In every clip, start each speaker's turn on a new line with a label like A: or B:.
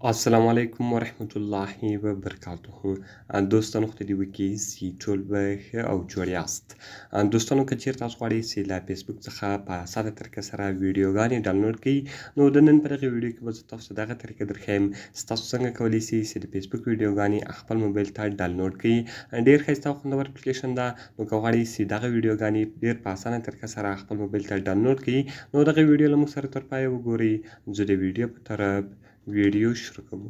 A: السلام علیکم ورحمت الله وبرکاته. دوستانو خدای دې وکړي چې ټول به ښه او جوړ یاست. دوستانو که چیرې تاسو غواړئ چې له فیسبوک څخه په ساده طریقه سره ویډیوګانې ډاونلوډ کړئ، نو د نن په دغه ویډیو کې به زه تاسو ته دغه طریقه درښیم چې تاسو څنګه کولی شئ چې د فیسبوک ویډیوګانې خپل موبایل ته ډاونلوډ کړئ. ډېر ښایسته او خوندور اپلیکیشن ده، نو که غواړئ چې دغه ویډیوګانې ډېر په اسانه طریقه سره خپل موبایل ته ډاونلوډ کړئ، نو دغه ویډیو له موږ سره تر پایه وګورئ. زه د ویډیو په طرف ویډیو شروع کوم.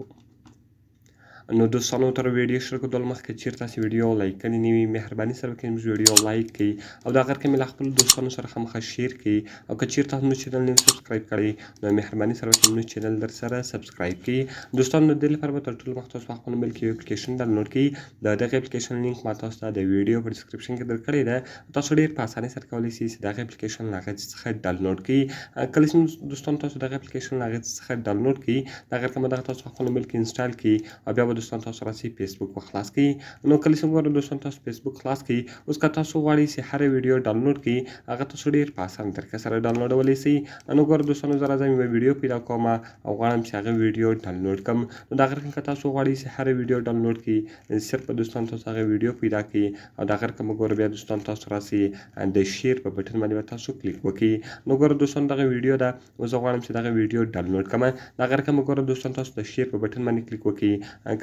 A: نو دوستانو تر ویډیو شروع کېدلو مخکې چیرې تاسو ویډیو لایک کړې نه وي، مهرباني سره وکړئ زموږ ویډیو لایک کړئ او د هغه رقم له خپلو دوستانو سره خامخا شیر کړئ، او که چیرته هم زموږ چینل نه سبسکرایب کړی نو مهرباني سره وکړئ زموږ چینل درسره سبسکرایب کړئ. دوستانو د دې لپاره به تر ټولو مخکې تاسو په خپل موبایل کې یو اپلیکیشن ډاونلوډ کړئ. د دغه اپلیکیشن لینک ما تاسو ته د ویډیو په ډسکرپشن کې درکړی ده. تاسو ډېر په اسانۍ سره کولی شئ چې دغه اپلیکیشن له هغه څخه ډاونلوډ کړئ. کله چې دوستانو تاسو دغه اپلیکیشن له هغه څخه ډاونلوډ کړئ، دغه رقم به دغه تاسو په خپل موبایل کې انسټال کړئ، او بیا به دوستانو تاسو راسئ فیسبوک به خلاص کړئ. نو کله چې وګورئ دوستانو تاسو فیسبوک خلاص کړئ، اوس که تاسو غواړئ چې هره ویډیو ډاونلوډ کړئ، هغه تاسو ډېر په اسانه طریقه سره ډاونلوډولی شئ. نو ګوره دوستانو زه راځم یوه ویډیو پیدا کوم او غواړم چې هغه ویډیو ډاونلوډ کړم. نو د هغه رقم که تاسو غواړئ چې هره ویډیو ډاونلوډ کړئ، صرف به دوستانو تاسو هغه ویډیو پیدا کړئ، او د هغه رقم به ګوره بیا دوستانو تاسو راسئ د شیر په بټن باندې به تاسو کلیک وکړئ. نو ګوره دوستانو دغه ویډیو ده، اوس زه غواړم چې دغه ویډیو ډاونلوډ کړم. د هغه رقم به ګوره دوستانو تاسو د شیر په بټن باندې کلیک وکړئ.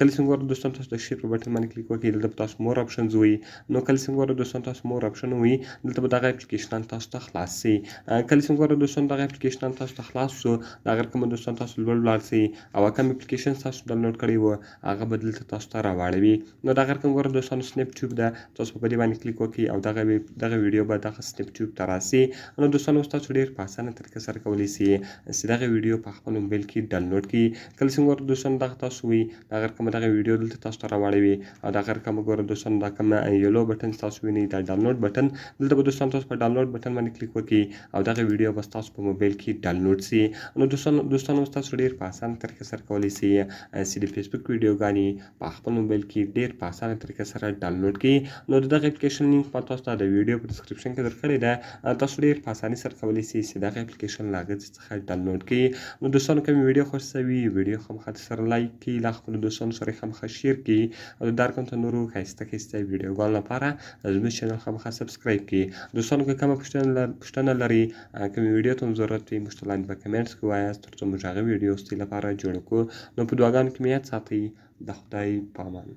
A: کله چې ګوره دوستانو تاسو د شیر په بټن باندې کلیک وکړئ، دلته به تاسو مور آپشنز وي. نو کله چې ګوره دوستانو تاسو مور آپشن وي، دلته به دغه اپلیکیشنان تاسو ته خلاص شي. کله چې ګوره دوستانو دغه اپلیکیشنان تاسو ته خلاص شو، د هغه رقم به دوستانو تاسو لوړ ولاړ شئ، او کوم اپلیکیشن تاسو ډاونلوډ کړی و هغه به دلته تاسو ته راواړوي. نو د هغه رقم ګوره دوستانو سنیپ ټیوب ده، تاسو په دې باندې کلیک وکړئ او دغه ویډیو به دغه سنیپ ټیوب ته راسي. نو دوستانو اوس تاسو ډېر په اسانه طریقه سره کولی شئ چې دغه ویډیو په خپل موبایل کې ډاونلوډ کړئ. کله چې ګوره دوستانو دغه تاسو وي، د هغه رقم دغه ویډیو دلته تاسو ته راواړوي، او د هغه رقم ګوره دوستانو دا کوم یلو بټن تاسو وینئ دا ډاونلوډ بټن، دلته به دوستانو تاسو په ډاونلوډ بټن باندې کلیک وکړئ او دغه ویډیو به ستاسو په موبایل کې ډاونلوډ شي. نو دوستانو اوس تاسو ډېر په اسانه طریقه سره کولی شئ چې د فیسبوک ویډیوګانې په خپل موبایل کې ډېر په اسانه طریقه سره ډاونلوډ کړئ. نو د دغه اپلیکیشن لینک ما تاسو ته د ویډیو په ډسکرپشن کې درکړی ده. تاسو ډېر په اسانۍ سره کولی شئ چې دغه اپلیکیشن له هغه څخه ډاونلوډ کړئ. نو دوستانو که مې ویډیو خوښ شوي، ویډیو خامخا سره لایک کړئ، له خپلو دوستانو سره یې خامخا شیر کړئ، او د دار کوم نورو ښایسته ویډیوګانو لپاره زموږ چینل خامخا سبسکرایب کړئ. دوستانو که کومه پوښتنه لرئ، کومې ویډیو ته هم ضرورت وي، موږ ته لاندې په کمنټس کې ووایاست، تر څو موږ هغه ویډیو ستاسو لپاره جوړه کړو. نو په دعاګانو کې مې یاد ساتئ. د خدای په امان.